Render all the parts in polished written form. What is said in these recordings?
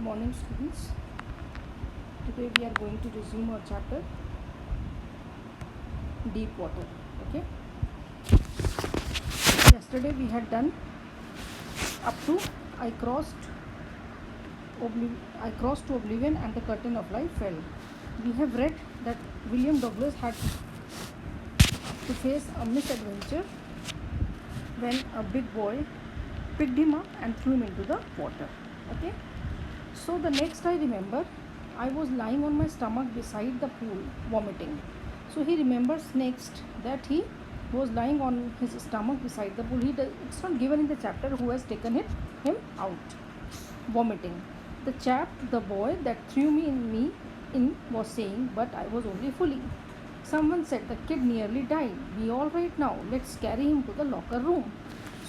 morning, students. Today we are going to resume our chapter deep water. Okay, yesterday we had done up to I crossed to oblivion and the curtain of life fell. We have read that William Douglas had to face a misadventure when a big boy picked him up and threw him into the water. Okay, so the next I remember, I was lying on my stomach beside the pool vomiting. So he remembers next that he was lying on his stomach beside the pool. It's not given in the chapter who has taken him out vomiting. The boy that threw me in was saying, but I was only fooling. Someone said the kid nearly died. Be all right now. Let's carry him to the locker room.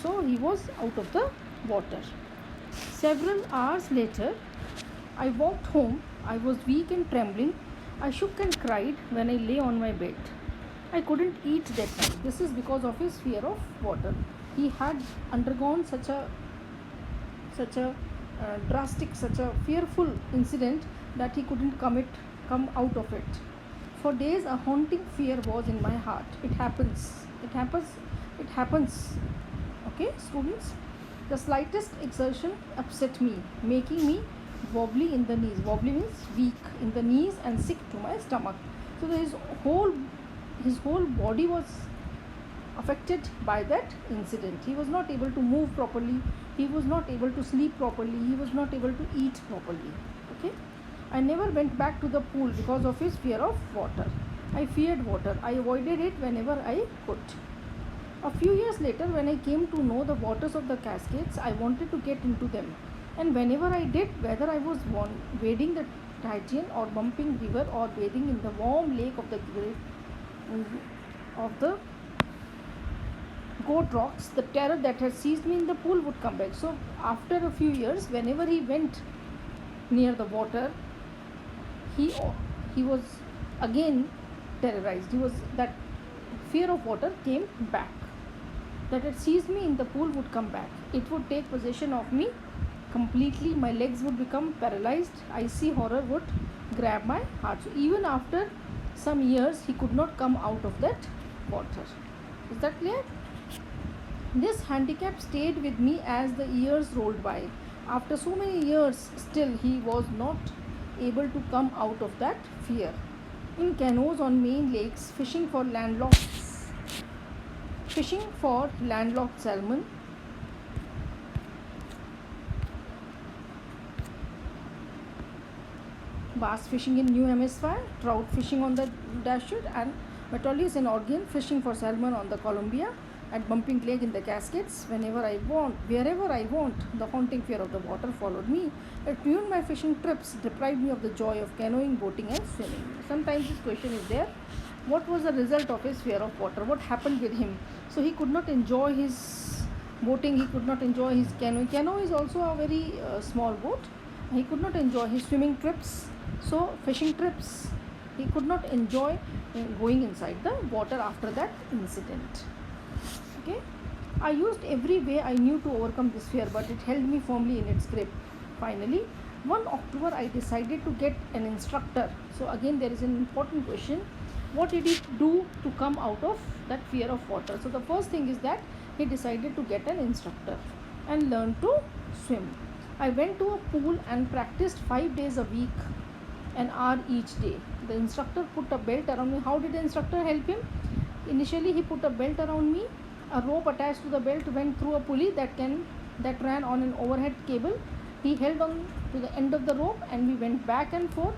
So he was out of the water. Several hours later, I walked home. I was weak and trembling. I shook and cried when I lay on my bed. I couldn't eat that night. This is because of his fear of water. He had undergone such a drastic, such a fearful incident that he couldn't come out of it. For days, a haunting fear was in my heart. It happens. Okay, students? The slightest exertion upset me, making me wobbly in the knees. Wobbly means weak in the knees and sick to my stomach. So his whole body was affected by that incident. He was not able to move properly. He was not able to sleep properly. He was not able to eat properly. Okay. I never went back to the pool because of his fear of water. I feared water. I avoided it whenever I could. A few years later, when I came to know the waters of the Cascades, I wanted to get into them. And whenever I did, whether I was wading the Stygian or bumping river or bathing in the warm lake of the goat rocks, the terror that had seized me in the pool would come back. So after a few years, whenever he went near the water, he was again terrorized. That fear of water came back. That had seized me in the pool would come back. It would take possession of me completely. My legs would become paralyzed. Icy horror would grab my heart. So even after some years, he could not come out of that water. Is that clear? This handicap stayed with me as the years rolled by. After so many years, still he was not able to come out of that fear. In canoes on main lakes, fishing for landlocked salmon, bass fishing in New Hampshire, trout fishing on the Dasher, and Metolius and Organ fishing for salmon on the Columbia, at Bumping Lake in the Cascades. Wherever I want, the haunting fear of the water followed me. It ruined my fishing trips, deprived me of the joy of canoeing, boating and swimming. Sometimes this question is there. What was the result of his fear of water? What happened with him? So he could not enjoy his boating, he could not enjoy his canoeing. Canoe is also a very small boat. He could not enjoy his swimming trips. So fishing trips, he could not enjoy going inside the water after that incident. Okay, I used every way I knew to overcome this fear, but it held me firmly in its grip. Finally, one October, I decided to get an instructor. So again, there is an important question. What did he do to come out of that fear of water? So the first thing is that he decided to get an instructor and learn to swim. I went to a pool and practiced 5 days a week, an hour each day. The instructor put a belt around me. How did the instructor help him? Initially, he put a belt around me. A rope attached to the belt went through a pulley that ran on an overhead cable. He held on to the end of the rope, and we went back and forth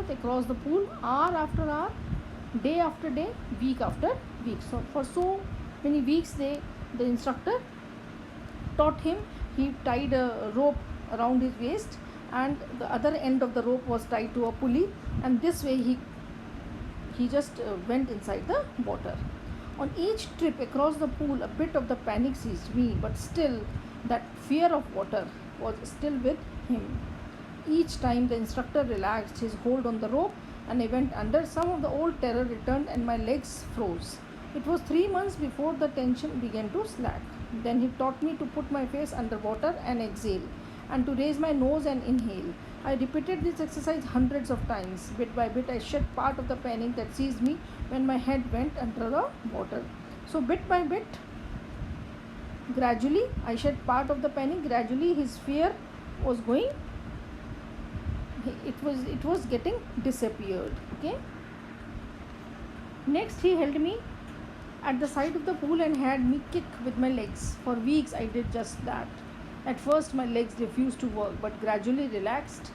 across the pool, hour after hour, day after day, week after week. So for so many weeks, the instructor taught him. He tied a rope around his waist, and the other end of the rope was tied to a pulley, and this way he just went inside the water. On each trip across the pool, a bit of the panic seized me, but still that fear of water was still with him. Each time the instructor relaxed his hold on the rope and I went under, some of the old terror returned and my legs froze. It was 3 months before the tension began to slack. Then he taught me to put my face under water and exhale. and to raise my nose and inhale. I repeated this exercise hundreds of times. Bit by bit, I shed part of the panic that seized me when my head went under the water. So, bit by bit, gradually, I shed part of the panic. Gradually, his fear was going. It was getting disappeared. Okay. Next, he held me at the side of the pool and had me kick with my legs. For weeks, I did just that. At first, my legs refused to work, but gradually relaxed.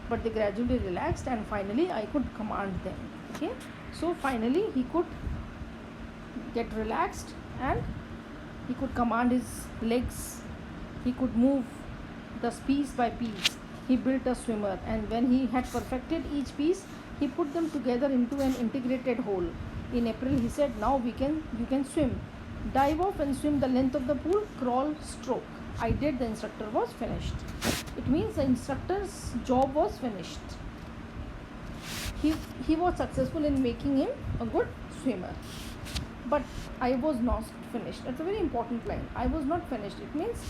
But they gradually relaxed, and finally, I could command them. Okay. So finally, he could get relaxed, and he could command his legs. He could move the piece by piece. He built a swimmer, and when he had perfected each piece, he put them together into an integrated whole. In April, he said, "Now you can swim. Dive off and swim the length of the pool, crawl, stroke." I did. The instructor was finished. It means the instructor's job was finished. He was successful in making him a good swimmer. But I was not finished. That's a very important line. I was not finished. It means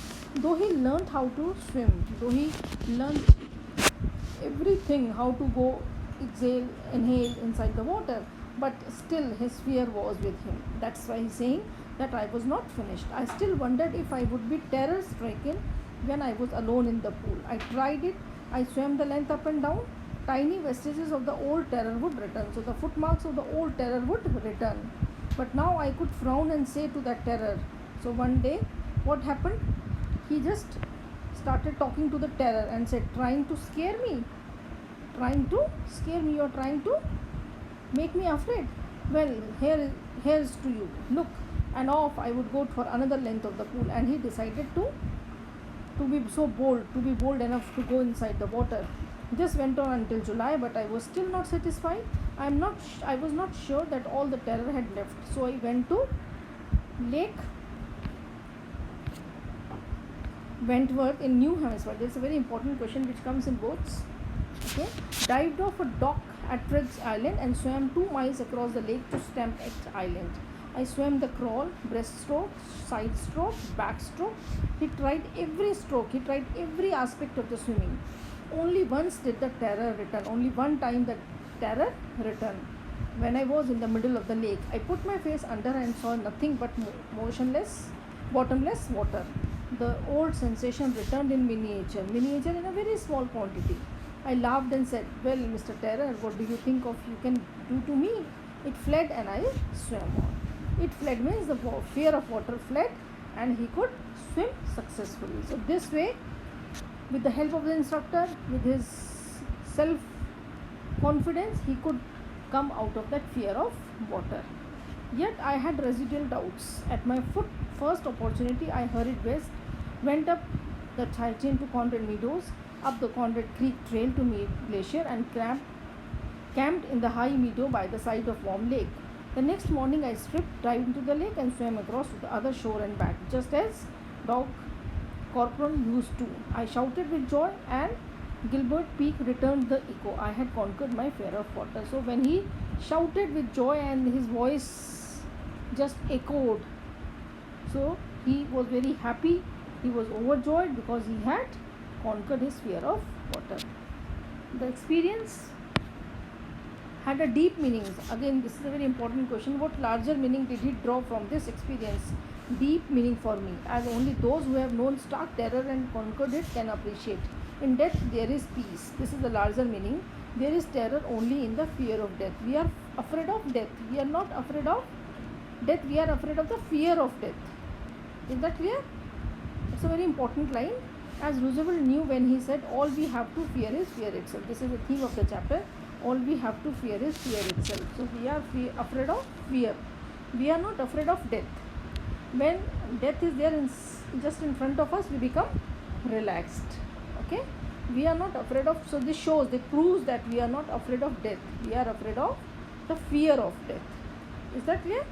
though he learned how to swim, though he learned everything, how to go exhale, inhale inside the water, but still his fear was with him. That's why he's saying that I was not finished. I still wondered if I would be terror stricken when I was alone in the pool. I tried it. I swam the length up and down. Tiny vestiges of the old terror would return. So the footmarks of the old terror would return. But now I could frown and say to that terror. So one day, what happened? He just started talking to the terror and said, "Trying to scare me? Trying to scare me? You're trying to make me afraid? Well, here's to you. Look." And off I would go for another length of the pool. And he decided to be so bold, to be bold enough to go inside the water. This went on until July, but I was still not satisfied. I was not sure that all the terror had left. So I went to Lake Wentworth in New Hampshire. There's a very important question which comes in boats. Okay. Dived off a dock at Triggs Island and swam 2 miles across the lake to Stampede Island. I swam the crawl, breaststroke, side stroke, backstroke. He tried every stroke. He tried every aspect of the swimming. Only once did the terror return. Only one time the terror returned. When I was in the middle of the lake, I put my face under and saw nothing but motionless, bottomless water. The old sensation returned in miniature in a very small quantity. I laughed and said, "Well, Mr. Terror, what do you think of you can do to me?" It fled and I swam on. It fled means the fear of water fled and he could swim successfully. So this way, with the help of the instructor, with his self-confidence, he could come out of that fear of water. Yet I had residual doubts. At my first opportunity, I hurried west, went up the chain to Conrad Meadows, up the Conrad Creek Trail to Mead Glacier, and camped in the high meadow by the side of Warm Lake. The next morning, I stripped, dived into the lake, and swam across to the other shore and back, just as Doc Corcoran used to. I shouted with joy, and Gilbert Peak returned the echo. I had conquered my fear of water. So when he shouted with joy and his voice just echoed, so he was very happy. He was overjoyed because he had conquered his fear of water. The experience had a deep meaning. Again, this is a very important question. What larger meaning did he draw from this experience? Deep meaning for me, as only those who have known stark terror and conquered it can appreciate. In death, there is peace. This is the larger meaning. There is terror only in the fear of death. We are afraid of death. We are not afraid of death. We are afraid of the fear of death. Is that clear? It's a very important line. As Roosevelt knew when he said, "All we have to fear is fear itself." This is the theme of the chapter. All we have to fear is fear itself. So we are afraid of fear. We are not afraid of death. When death is there just in front of us, we become relaxed. Okay, we are not afraid of. So this proves that we are not afraid of death. We are afraid of the fear of death. Is that clear?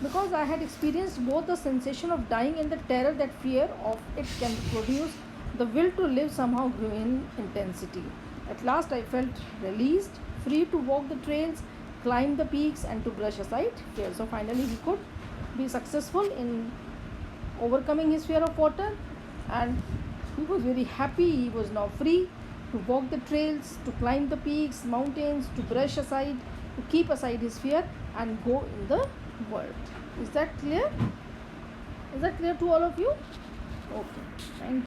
Because I had experienced both the sensation of dying and the terror that fear of it can produce, the will to live somehow grew in intensity. At last I felt released, free to walk the trails, climb the peaks, and to brush aside fear. So finally he could be successful in overcoming his fear of water, and He was very happy. He was now free to walk the trails, to climb the peaks, mountains, to brush aside, to keep aside his fear and go in the world. Is that clear? Is that clear to all of you? Okay. Thank you.